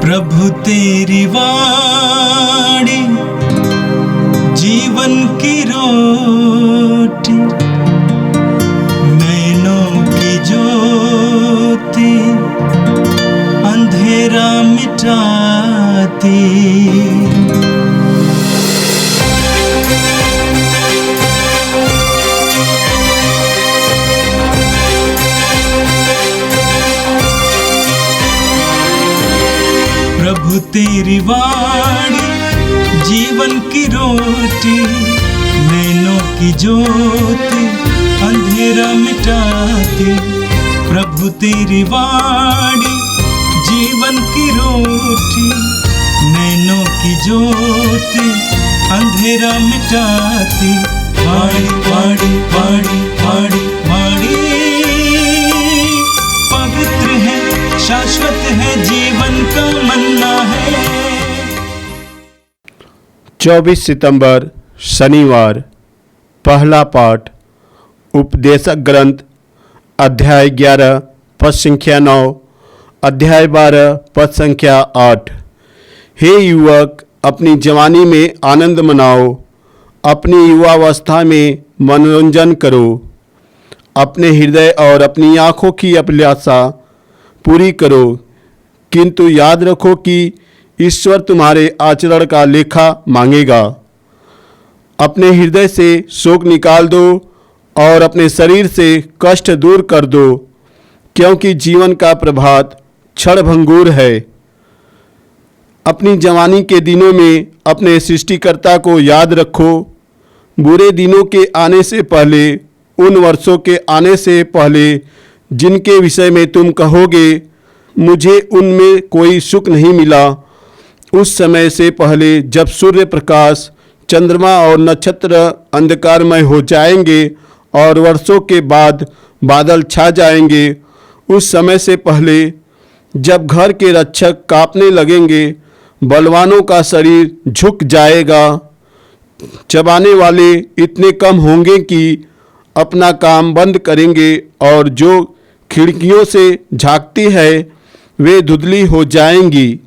प्रभु तेरी वाणी जीवन की रोटी, नैनों की ज्योति अंधेरा मिटाती। प्रभु तेरी वाणी जीवन की रोटी, नैनों की ज्योति अंधेरा मिटाती। प्रभु तेरी वाणी जीवन की रोटी, नैनों की ज्योति अंधेरा मिटाती। वाणी वाणी वाणी वाणी वाणी पवित्र है, शाश्वत है, जीवन का मन्ना है। 24 सितंबर शनिवार। पहला पाठ उपदेशक ग्रंथ अध्याय 11 पद संख्या 9, अध्याय 12 पद संख्या 8। हे युवक, अपनी जवानी में आनंद मनाओ, अपनी युवावस्था में मनोरंजन करो, अपने हृदय और अपनी आँखों की अभिलाषा पूरी करो, किंतु याद रखो कि ईश्वर तुम्हारे आचरण का लेखा मांगेगा। अपने हृदय से शोक निकाल दो और अपने शरीर से कष्ट दूर कर दो, क्योंकि जीवन का प्रभात क्षणभंगुर है। अपनी जवानी के दिनों में अपने सृष्टिकर्ता को याद रखो। बुरे दिनों के आने से पहले, उन वर्षों के आने से पहले जिनके विषय में तुम कहोगे मुझे उनमें कोई सुख नहीं मिला, उस समय से पहले जब सूर्य प्रकाश, चंद्रमा और नक्षत्र अंधकारमय हो जाएंगे और वर्षों के बाद बादल छा जाएंगे, उस समय से पहले जब घर के रक्षक कांपने लगेंगे, बलवानों का शरीर झुक जाएगा, चबाने वाले इतने कम होंगे कि अपना काम बंद करेंगे और जो खिड़कियों से झांकती है वे धुंधली हो जाएंगी।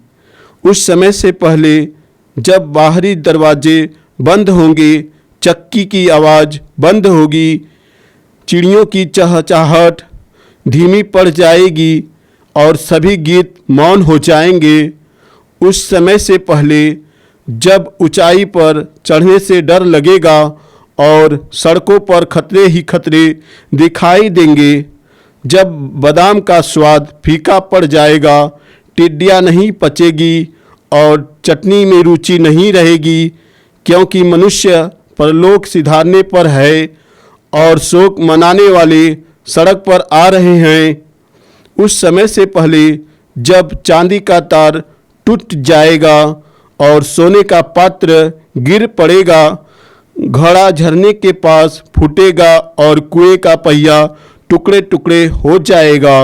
उस समय से पहले जब बाहरी दरवाजे बंद होंगे, चक्की की आवाज़ बंद होगी, चिड़ियों की चहचहाहट धीमी पड़ जाएगी और सभी गीत मौन हो जाएंगे। उस समय से पहले जब ऊंचाई पर चढ़ने से डर लगेगा और सड़कों पर खतरे ही खतरे दिखाई देंगे, जब बादाम का स्वाद फीका पड़ जाएगा, टिड्डियाँ नहीं पचेगी और चटनी में रुचि नहीं रहेगी, क्योंकि मनुष्य परलोक सिधारने पर है और शोक मनाने वाले सड़क पर आ रहे हैं। उस समय से पहले जब चांदी का तार टूट जाएगा और सोने का पात्र गिर पड़ेगा, घड़ा झरने के पास फूटेगा और कुएं का पहिया टुकड़े टुकड़े हो जाएगा।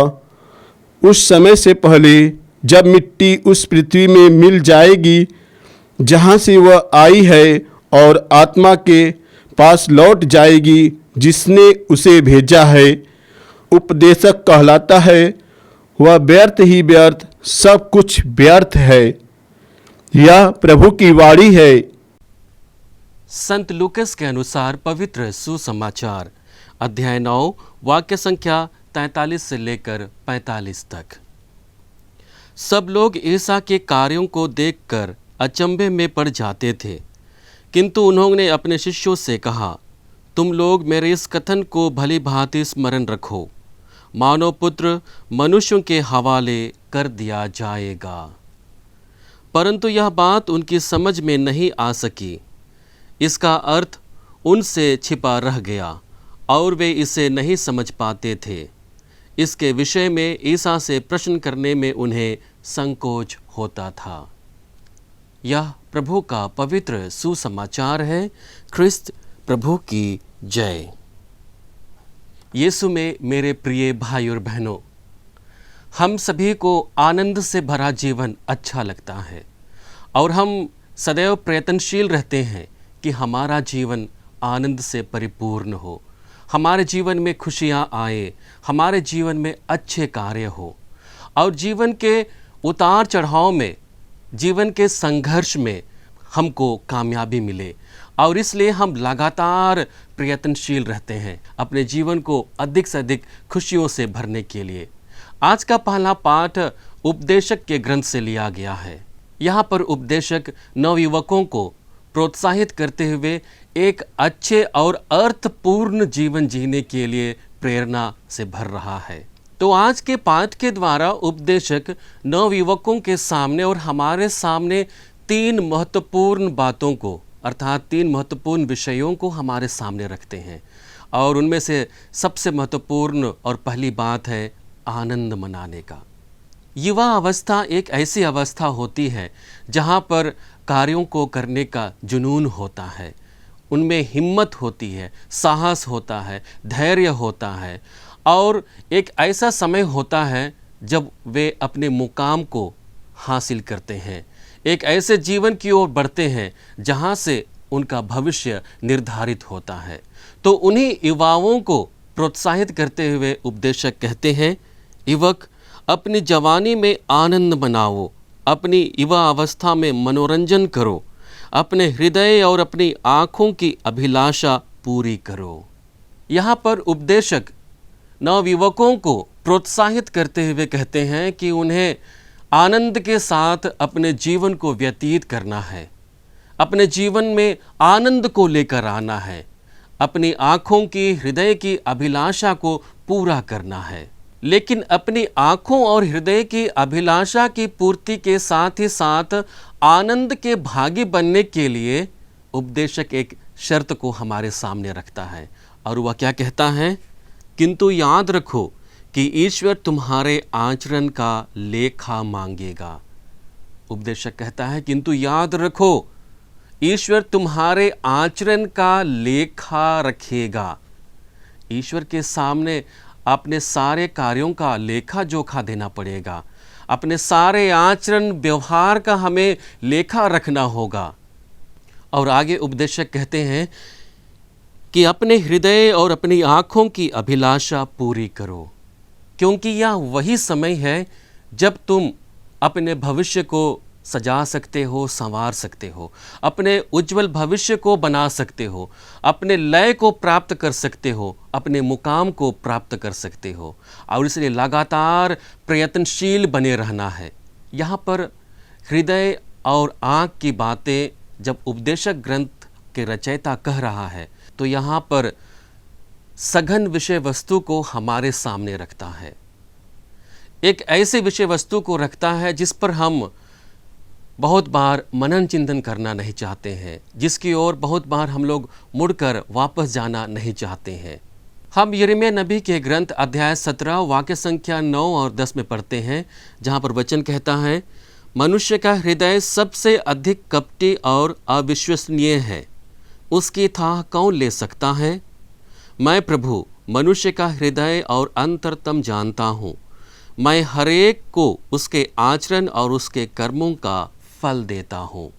उस समय से पहले जब मिट्टी उस पृथ्वी में मिल जाएगी जहाँ से वह आई है और आत्मा के पास लौट जाएगी जिसने उसे भेजा है, उपदेशक कहलाता है, वह व्यर्थ ही व्यर्थ, सब कुछ व्यर्थ है। यह प्रभु की वाणी है। संत लूकस के अनुसार पवित्र सुसमाचार अध्याय 9 वाक्य संख्या 43 से लेकर 45 तक। सब लोग ईसा के कार्यों को देखकर अचंभे में पड़ जाते थे, किंतु उन्होंने अपने शिष्यों से कहा, तुम लोग मेरे इस कथन को भली भांति स्मरण रखो, मानव पुत्र मनुष्यों के हवाले कर दिया जाएगा। परंतु यह बात उनकी समझ में नहीं आ सकी। इसका अर्थ उनसे छिपा रह गया और वे इसे नहीं समझ पाते थे। इसके विषय में ईसा से प्रश्न करने में उन्हें संकोच होता था। यह प्रभु का पवित्र सुसमाचार है। ख्रिस्त प्रभु की जय। यीशु में मेरे प्रिय भाई और बहनों, हम सभी को आनंद से भरा जीवन अच्छा लगता है और हम सदैव प्रयत्नशील रहते हैं कि हमारा जीवन आनंद से परिपूर्ण हो, हमारे जीवन में खुशियाँ आए, हमारे जीवन में अच्छे कार्य हो और जीवन के उतार चढ़ाव में जीवन के संघर्ष में हमको कामयाबी मिले, और इसलिए हम लगातार प्रयत्नशील रहते हैं अपने जीवन को अधिक से अधिक खुशियों से भरने के लिए। आज का पहला पाठ उपदेशक के ग्रंथ से लिया गया है। यहाँ पर उपदेशक नवयुवकों को प्रोत्साहित करते हुए एक अच्छे और अर्थपूर्ण जीवन जीने के लिए प्रेरणा से भर रहा है। तो आज के पाठ के द्वारा उपदेशक नवयुवकों के सामने और हमारे सामने 3 महत्वपूर्ण बातों को, अर्थात 3 महत्वपूर्ण विषयों को हमारे सामने रखते हैं। और उनमें से सबसे महत्वपूर्ण और पहली बात है आनंद मनाने का। युवा अवस्था एक ऐसी अवस्था होती है जहाँ पर कार्यों को करने का जुनून होता है, उनमें हिम्मत होती है, साहस होता है, धैर्य होता है, और एक ऐसा समय होता है जब वे अपने मुकाम को हासिल करते हैं, एक ऐसे जीवन की ओर बढ़ते हैं जहाँ से उनका भविष्य निर्धारित होता है। तो उन्हीं युवाओं को प्रोत्साहित करते हुए उपदेशक कहते हैं, युवक अपनी जवानी में आनंद मनाओ, अपनी युवा अवस्था में मनोरंजन करो, अपने हृदय और अपनी आँखों की अभिलाषा पूरी करो। यहाँ पर उपदेशक नवयुवकों को प्रोत्साहित करते हुए कहते हैं कि उन्हें आनंद के साथ अपने जीवन को व्यतीत करना है, अपने जीवन में आनंद को लेकर आना है, अपनी आँखों की, हृदय की अभिलाषा को पूरा करना है। लेकिन अपनी आँखों और हृदय की अभिलाषा की पूर्ति के साथ ही साथ आनंद के भागी बनने के लिए उपदेशक एक शर्त को हमारे सामने रखता है, और वह क्या कहता है? किंतु याद रखो कि ईश्वर तुम्हारे आचरण का लेखा मांगेगा। उपदेशक कहता है, किंतु याद रखो ईश्वर तुम्हारे आचरण का लेखा रखेगा। ईश्वर के सामने अपने सारे कार्यों का लेखा जोखा देना पड़ेगा, अपने सारे आचरण व्यवहार का हमें लेखा रखना होगा। और आगे उपदेशक कहते हैं कि अपने हृदय और अपनी आँखों की अभिलाषा पूरी करो, क्योंकि यह वही समय है जब तुम अपने भविष्य को सजा सकते हो, संवार सकते हो, अपने उज्जवल भविष्य को बना सकते हो, अपने लय को प्राप्त कर सकते हो, अपने मुकाम को प्राप्त कर सकते हो, और इसलिए लगातार प्रयत्नशील बने रहना है। यहाँ पर हृदय और आँख की बातें जब उपदेशक ग्रंथ के रचयिता कह रहा है तो यहाँ पर सघन विषय वस्तु को हमारे सामने रखता है, एक ऐसे विषय वस्तु को रखता है जिस पर हम बहुत बार मनन चिंतन करना नहीं चाहते हैं, जिसकी ओर बहुत बार हम लोग मुड़कर वापस जाना नहीं चाहते हैं। हम यिर्मयाह नबी के ग्रंथ अध्याय 17 वाक्य संख्या 9 और 10 में पढ़ते हैं, जहाँ पर वचन कहता है, मनुष्य का हृदय सबसे अधिक कपटी और अविश्वसनीय है, उसकी थाह कौन ले सकता है? मैं प्रभु मनुष्य का हृदय और अंतरतम जानता हूँ, मैं हरेक को उसके आचरण और उसके कर्मों का फल देता हूँ।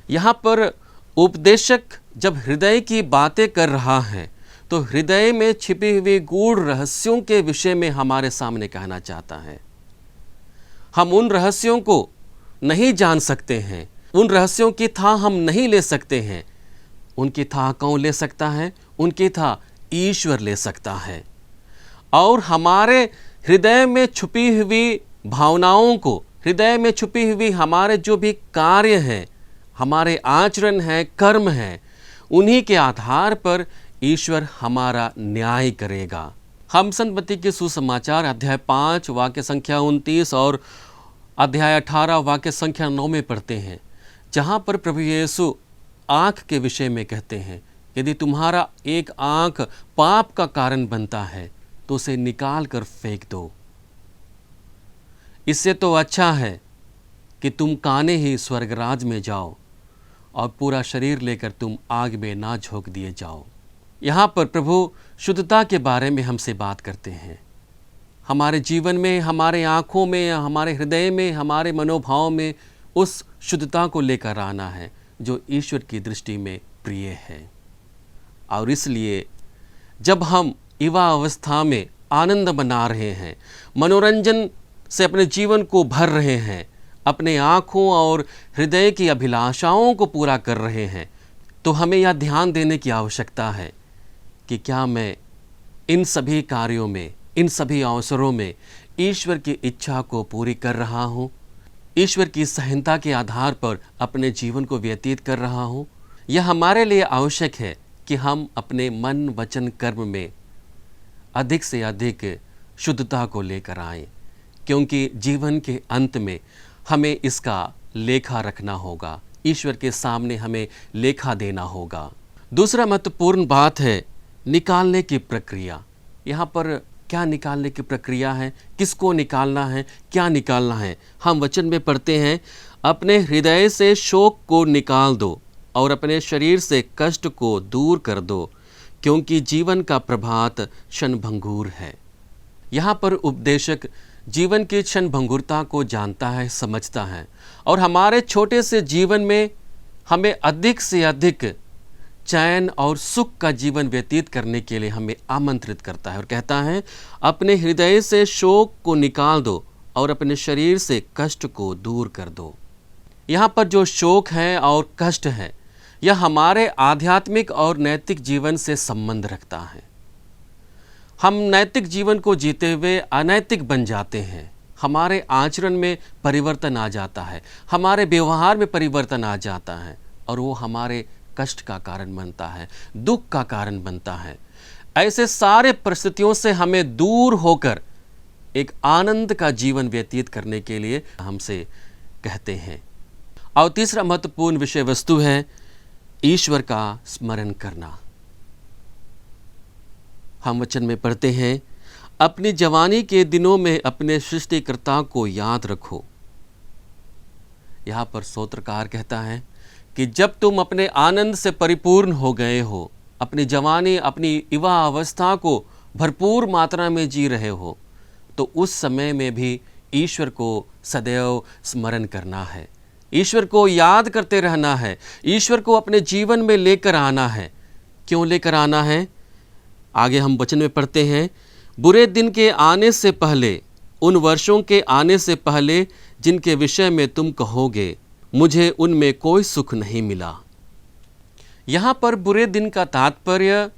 यहाँ पर उपदेशक जब हृदय की बातें कर रहा है तो हृदय में छिपी हुई गूढ़ रहस्यों के विषय में हमारे सामने कहना चाहता है। हम उन रहस्यों को नहीं जान सकते हैं, उन रहस्यों की थाह हम नहीं ले सकते हैं। उनकी थाह कौन ले सकता है? उनकी थाह ईश्वर ले सकता है। और हमारे हृदय में छुपी हुई भावनाओं को, हृदय में छुपी हुई हमारे जो भी कार्य हैं, हमारे आचरण हैं, कर्म हैं, उन्हीं के आधार पर ईश्वर हमारा न्याय करेगा। हम संतमत्ती के सुसमाचार अध्याय 5 वाक्य संख्या 29 और अध्याय 18 वाक्य संख्या 9 में पढ़ते हैं, जहाँ पर प्रभु यीशु आँख के विषय में कहते हैं, यदि तुम्हारा एक आँख पाप का कारण बनता है तो उसे निकाल कर फेंक दो। इससे तो अच्छा है कि तुम काने ही स्वर्गराज में जाओ और पूरा शरीर लेकर तुम आग में ना झोंक दिए जाओ। यहाँ पर प्रभु शुद्धता के बारे में हमसे बात करते हैं। हमारे जीवन में, हमारे आँखों में, हमारे हृदय में, हमारे मनोभाव में उस शुद्धता को लेकर आना है जो ईश्वर की दृष्टि में प्रिय है। और इसलिए जब हम युवा अवस्था में आनंद मना रहे हैं, मनोरंजन से अपने जीवन को भर रहे हैं, अपने आँखों और हृदय की अभिलाषाओं को पूरा कर रहे हैं, तो हमें यह ध्यान देने की आवश्यकता है कि क्या मैं इन सभी कार्यों में, इन सभी अवसरों में ईश्वर की इच्छा को पूरी कर रहा हूँ, ईश्वर की सहनता के आधार पर अपने जीवन को व्यतीत कर रहा हूँ। यह हमारे लिए आवश्यक है कि हम अपने मन, वचन, कर्म में अधिक से अधिक शुद्धता को लेकर आएं, क्योंकि जीवन के अंत में हमें इसका लेखा रखना होगा, ईश्वर के सामने हमें लेखा देना होगा। दूसरा महत्वपूर्ण बात है निकालने की प्रक्रिया। यहाँ पर क्या निकालने की प्रक्रिया है, किसको निकालना है, क्या निकालना है? हम वचन में पढ़ते हैं, अपने हृदय से शोक को निकाल दो और अपने शरीर से कष्ट को दूर कर दो, क्योंकि जीवन का प्रभात क्षणभंगुर है। यहाँ पर उपदेशक जीवन की क्षणभंगुरता को जानता है, समझता है, और हमारे छोटे से जीवन में हमें अधिक से अधिक चैन और सुख का जीवन व्यतीत करने के लिए हमें आमंत्रित करता है और कहता है, अपने हृदय से शोक को निकाल दो और अपने शरीर से कष्ट को दूर कर दो। यहाँ पर जो शोक है और कष्ट है, यह हमारे आध्यात्मिक और नैतिक जीवन से संबंध रखता है। हम नैतिक जीवन को जीते हुए अनैतिक बन जाते हैं, हमारे आचरण में परिवर्तन आ जाता है, हमारे व्यवहार में परिवर्तन आ जाता है, और वो हमारे कष्ट का कारण बनता है, दुख का कारण बनता है। ऐसे सारे परिस्थितियों से हमें दूर होकर एक आनंद का जीवन व्यतीत करने के लिए हमसे कहते हैं। और तीसरा महत्वपूर्ण विषय वस्तु है ईश्वर का स्मरण करना। हम वचन में पढ़ते हैं, अपनी जवानी के दिनों में अपने सृष्टिकर्ता को याद रखो। यहाँ पर स्तोत्रकार कहता है कि जब तुम अपने आनंद से परिपूर्ण हो गए हो, अपनी जवानी, अपनी युवा अवस्था को भरपूर मात्रा में जी रहे हो, तो उस समय में भी ईश्वर को सदैव स्मरण करना है, ईश्वर को याद करते रहना है, ईश्वर को अपने जीवन में लेकर आना है। क्यों लेकर आना है? आगे हम वचन में पढ़ते हैं, बुरे दिन के आने से पहले, उन वर्षों के आने से पहले जिनके विषय में तुम कहोगे मुझे उनमें कोई सुख नहीं मिला। यहाँ पर बुरे दिन का तात्पर्य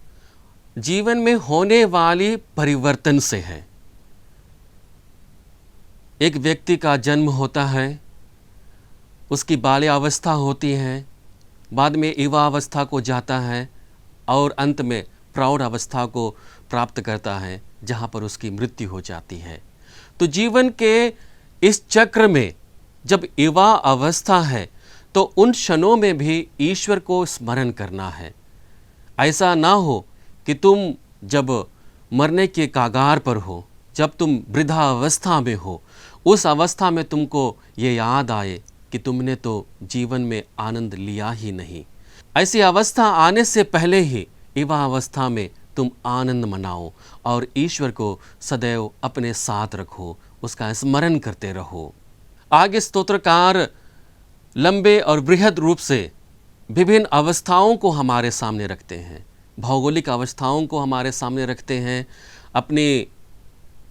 जीवन में होने वाली परिवर्तन से है। एक व्यक्ति का जन्म होता है, उसकी बाल्यावस्था होती है, बाद में युवा अवस्था को जाता है और अंत में प्रौढ़ अवस्था को प्राप्त करता है, जहाँ पर उसकी मृत्यु हो जाती है। तो जीवन के इस चक्र में जब युवा अवस्था है तो उन क्षणों में भी ईश्वर को स्मरण करना है। ऐसा ना हो कि तुम जब मरने के कागार पर हो, जब तुम वृद्धावस्था में हो, उस अवस्था में तुमको ये याद आए कि तुमने तो जीवन में आनंद लिया ही नहीं। ऐसी अवस्था आने से पहले ही युवा अवस्था में तुम आनंद मनाओ और ईश्वर को सदैव अपने साथ रखो, उसका स्मरण करते रहो। आगे स्तोत्रकार लंबे और बृहद रूप से विभिन्न अवस्थाओं को हमारे सामने रखते हैं, भौगोलिक अवस्थाओं को हमारे सामने रखते हैं, अपनी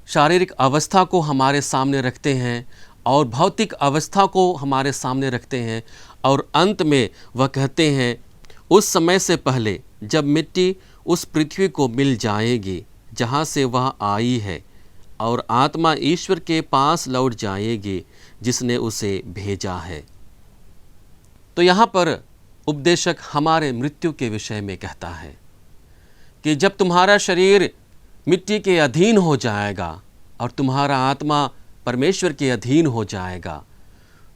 शारीरिक अवस्था को हमारे सामने रखते हैं और भौतिक अवस्था को हमारे सामने रखते हैं, और अंत में वह कहते हैं, उस समय से पहले जब मिट्टी उस पृथ्वी को मिल जाएगी जहाँ से वह आई है, और आत्मा ईश्वर के पास लौट जाएगी जिसने उसे भेजा है। तो यहाँ पर उपदेशक हमारे मृत्यु के विषय में कहता है कि जब तुम्हारा शरीर मिट्टी के अधीन हो जाएगा और तुम्हारा आत्मा परमेश्वर के अधीन हो जाएगा,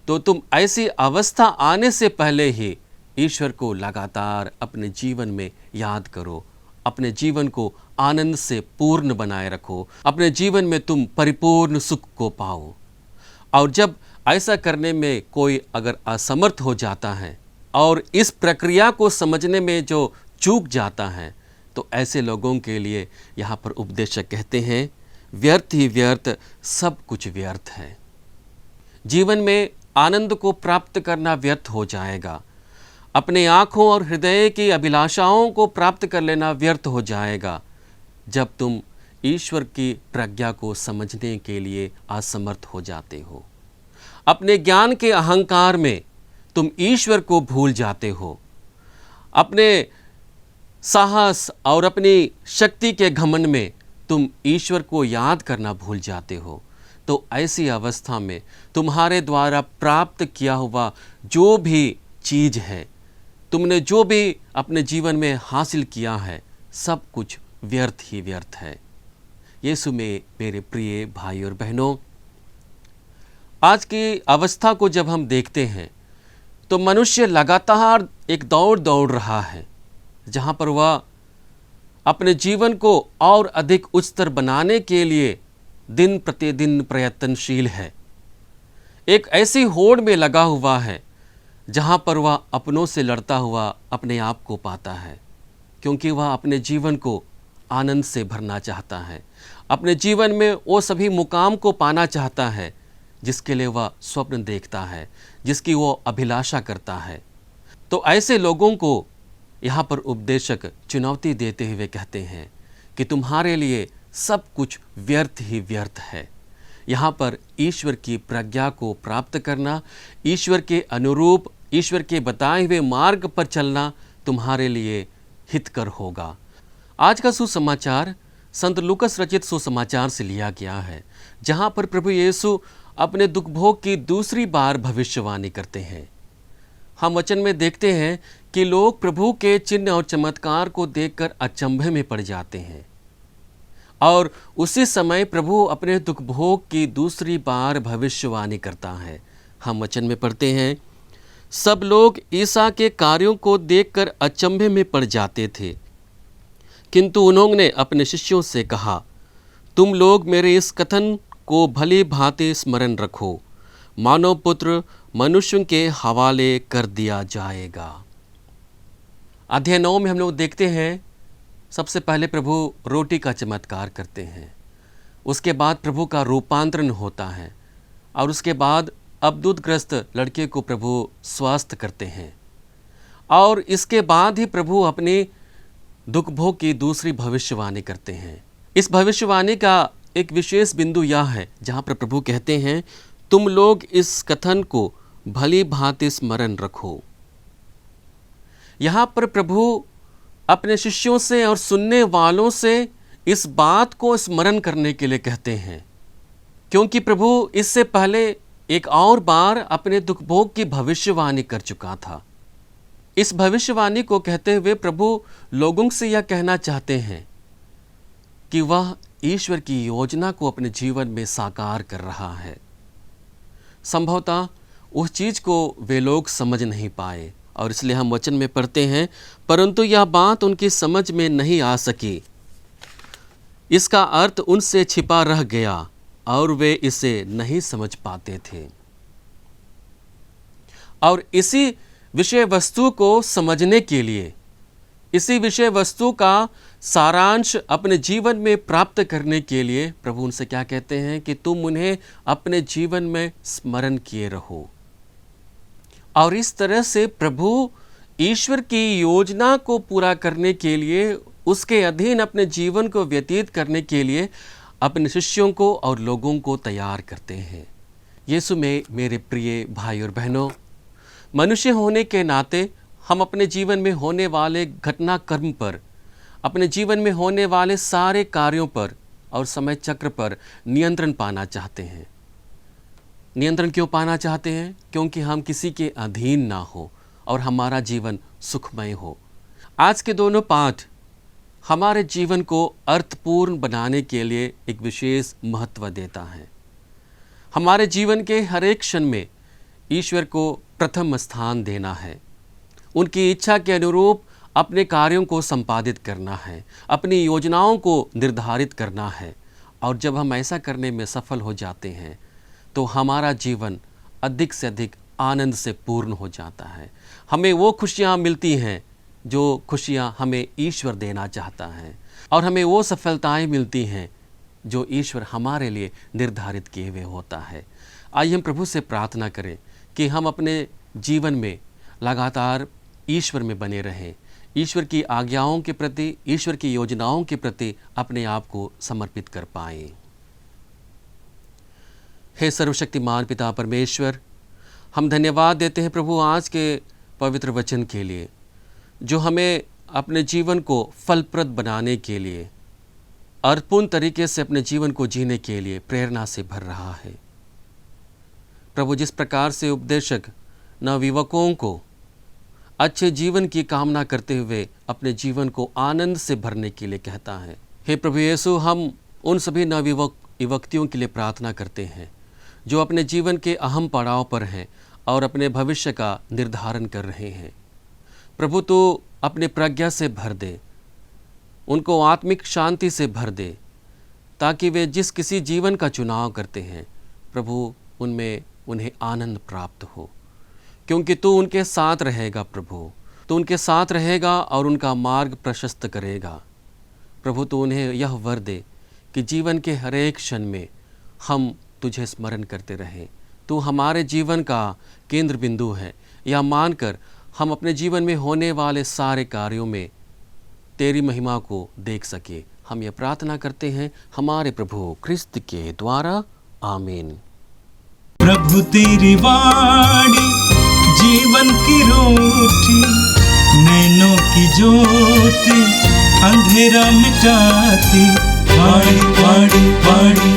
तो तुम ऐसी अवस्था आने से पहले ही ईश्वर को लगातार अपने जीवन में याद करो, अपने जीवन को आनंद से पूर्ण बनाए रखो, अपने जीवन में तुम परिपूर्ण सुख को पाओ। और जब ऐसा करने में कोई अगर असमर्थ हो जाता है और इस प्रक्रिया को समझने में जो चूक जाता है, तो ऐसे लोगों के लिए यहाँ पर उपदेशक कहते हैं, व्यर्थ ही व्यर्थ, सब कुछ व्यर्थ है। जीवन में आनंद को प्राप्त करना व्यर्थ हो जाएगा, अपने आँखों और हृदय की अभिलाषाओं को प्राप्त कर लेना व्यर्थ हो जाएगा, जब तुम ईश्वर की प्रज्ञा को समझने के लिए असमर्थ हो जाते हो। अपने ज्ञान के अहंकार में तुम ईश्वर को भूल जाते हो, अपने साहस और अपनी शक्ति के घमंड में तुम ईश्वर को याद करना भूल जाते हो, तो ऐसी अवस्था में तुम्हारे द्वारा प्राप्त किया हुआ जो भी चीज़ है, तुमने जो भी अपने जीवन में हासिल किया है, सब कुछ व्यर्थ ही व्यर्थ है। यीशु में मेरे प्रिय भाई और बहनों, आज की अवस्था को जब हम देखते हैं तो मनुष्य लगातार एक दौड़ रहा है, जहाँ पर वह अपने जीवन को और अधिक उच्चतर बनाने के लिए दिन प्रतिदिन प्रयत्नशील है। एक ऐसी होड़ में लगा हुआ है जहाँ पर वह अपनों से लड़ता हुआ अपने आप को पाता है, क्योंकि वह अपने जीवन को आनंद से भरना चाहता है, अपने जीवन में वो सभी मुकाम को पाना चाहता है जिसके लिए वह स्वप्न देखता है, जिसकी वो अभिलाषा करता है। तो ऐसे लोगों को यहाँ पर उपदेशक चुनौती देते हुए कहते हैं कि तुम्हारे लिए सब कुछ व्यर्थ ही व्यर्थ है। यहाँ पर ईश्वर की प्रज्ञा को प्राप्त करना, ईश्वर के अनुरूप, ईश्वर के बताए हुए मार्ग पर चलना तुम्हारे लिए हितकर होगा। आज का सुसमाचार संत लूकस रचित सुसमाचार से लिया गया है, जहाँ पर प्रभु यीशु अपने दुख भोग की दूसरी बार भविष्यवाणी करते हैं। हम वचन में देखते हैं कि लोग प्रभु के चिन्ह और चमत्कार को देखकर अचंभे में पड़ जाते हैं, और उसी समय प्रभु अपने दुख भोग की दूसरी बार भविष्यवाणी करता है। हम वचन में पढ़ते हैं, सब लोग ईसा के कार्यों को देखकर अचंभे में पड़ जाते थे, किंतु उन्होंने अपने शिष्यों से कहा, तुम लोग मेरे इस कथन को भली भांति स्मरण रखो, मानव पुत्र मनुष्यों के हवाले कर दिया जाएगा। अध्याय 9 में हम लोग देखते हैं, सबसे पहले प्रभु रोटी का चमत्कार करते हैं, उसके बाद प्रभु का रूपांतरण होता है, और उसके बाद अबदूतग्रस्त लड़के को प्रभु स्वस्थ करते हैं, और इसके बाद ही प्रभु अपनी दुख भोग की दूसरी भविष्यवाणी करते हैं। इस भविष्यवाणी का एक विशेष बिंदु यह है जहाँ पर प्रभु कहते हैं, तुम लोग इस कथन को भली भांति स्मरण रखो। यहाँ पर प्रभु अपने शिष्यों से और सुनने वालों से इस बात को स्मरण करने के लिए कहते हैं, क्योंकि प्रभु इससे पहले एक और बार अपने दुख भोग की भविष्यवाणी कर चुका था। इस भविष्यवाणी को कहते हुए प्रभु लोगों से यह कहना चाहते हैं कि वह ईश्वर की योजना को अपने जीवन में साकार कर रहा है। संभवतः उस चीज़ को वे लोग समझ नहीं पाए, और इसलिए हम वचन में पढ़ते हैं, परंतु यह बात उनकी समझ में नहीं आ सकी, इसका अर्थ उनसे छिपा रह गया और वे इसे नहीं समझ पाते थे। और इसी विषय वस्तु को समझने के लिए, इसी विषय वस्तु का सारांश अपने जीवन में प्राप्त करने के लिए प्रभु उनसे क्या कहते हैं कि तुम उन्हें अपने जीवन में स्मरण किए रहो। और इस तरह से प्रभु ईश्वर की योजना को पूरा करने के लिए, उसके अधीन अपने जीवन को व्यतीत करने के लिए अपने शिष्यों को और लोगों को तैयार करते हैं। यीशु में मेरे प्रिय भाई और बहनों, मनुष्य होने के नाते हम अपने जीवन में होने वाले घटनाक्रम पर, अपने जीवन में होने वाले सारे कार्यों पर और समय चक्र पर नियंत्रण पाना चाहते हैं। नियंत्रण क्यों पाना चाहते हैं? क्योंकि हम किसी के अधीन ना हो और हमारा जीवन सुखमय हो। आज के दोनों पाठ हमारे जीवन को अर्थपूर्ण बनाने के लिए एक विशेष महत्व देता है। हमारे जीवन के हर एक क्षण में ईश्वर को प्रथम स्थान देना है, उनकी इच्छा के अनुरूप अपने कार्यों को संपादित करना है, अपनी योजनाओं को निर्धारित करना है। और जब हम ऐसा करने में सफल हो जाते हैं तो हमारा जीवन अधिक से अधिक आनंद से पूर्ण हो जाता है। हमें वो खुशियाँ मिलती हैं जो खुशियाँ हमें ईश्वर देना चाहता है, और हमें वो सफलताएं मिलती हैं जो ईश्वर हमारे लिए निर्धारित किए हुए होता है। आइए हम प्रभु से प्रार्थना करें कि हम अपने जीवन में लगातार ईश्वर में बने रहें, ईश्वर की आज्ञाओं के प्रति, ईश्वर की योजनाओं के प्रति अपने आप को समर्पित कर पाएं। हे सर्वशक्तिमान पिता परमेश्वर, हम धन्यवाद देते हैं प्रभु आज के पवित्र वचन के लिए, जो हमें अपने जीवन को फलप्रद बनाने के लिए, अर्थपूर्ण तरीके से अपने जीवन को जीने के लिए प्रेरणा से भर रहा है। प्रभु, जिस प्रकार से उपदेशक नवयुवकों को अच्छे जीवन की कामना करते हुए अपने जीवन को आनंद से भरने के लिए कहता है, हे प्रभु यीशु, हम उन सभी युवतियों के लिए प्रार्थना करते हैं जो अपने जीवन के अहम पड़ाव पर हैं और अपने भविष्य का निर्धारण कर रहे हैं। प्रभु, तो अपने प्रज्ञा से भर दे, उनको आत्मिक शांति से भर दे, ताकि वे जिस किसी जीवन का चुनाव करते हैं प्रभु, उनमें उन्हें आनंद प्राप्त हो, क्योंकि तू उनके साथ रहेगा। प्रभु, तू उनके साथ रहेगा और उनका मार्ग प्रशस्त करेगा। प्रभु, तू उन्हें यह वर दे कि जीवन के हर एक क्षण में हम तुझे स्मरण करते रहें। तू हमारे जीवन का केंद्र बिंदु है, यह मानकर हम अपने जीवन में होने वाले सारे कार्यों में तेरी महिमा को देख सके। हम यह प्रार्थना करते हैं हमारे प्रभु क्रिस्त के द्वारा, आमीन। प्रभु तेरी वाणी जीवन की रोटी, नैनों की ज्योति अंधेरा मिटाती, वाणी वाणी वाणी